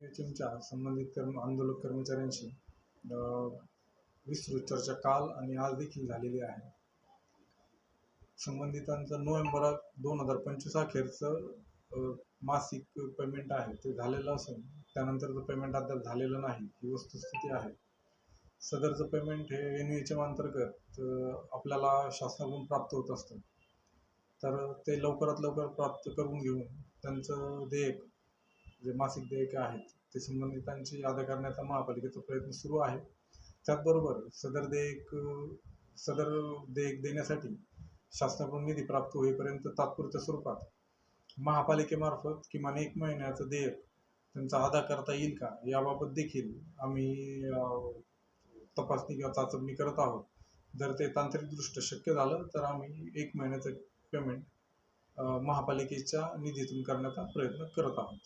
तुमच्या संबंधित आंदोलक कर्मचाऱ्यांशी अ, विस्तृत चर्चा काल आणि आज देखील झालेली आहे. संबंधितांचं नोव्हेंबर 2025 अखेरचं मासिक पेमेंट आहे ते झालेलं असून त्यानंतरचं पेमेंट अद्याप झालेलं नाही ही वस्तुस्थिती आहे. सदरचं पेमेंट हे NUHM अंतर्गत आपल्याला शासनाकडून प्राप्त होत असतं. तर ते लवकरात लवकर प्राप्त करून घेऊन त्यांचं देयक जे मासिक देयके आहेत ते संबंधितांची अदा करण्याचा महापालिकेचा प्रयत्न सुरू आहे. त्याचबरोबर सदर देयक देण्यासाठी शासनाकडून निधी प्राप्त होईपर्यंत तात्पुरत्या स्वरूपात महापालिकेमार्फत किमान 1 महिन्याचं देयक त्यांचा अदा करता येईल का याबाबत देखील आम्ही तपासणी किंवा चाचपणी करत आहोत. जर ते तांत्रिकदृष्ट्या शक्य झालं तर आम्ही 1 महिन्याचं पेमेंट महापालिकेच्या निधीतून करण्याचा प्रयत्न करत आहोत.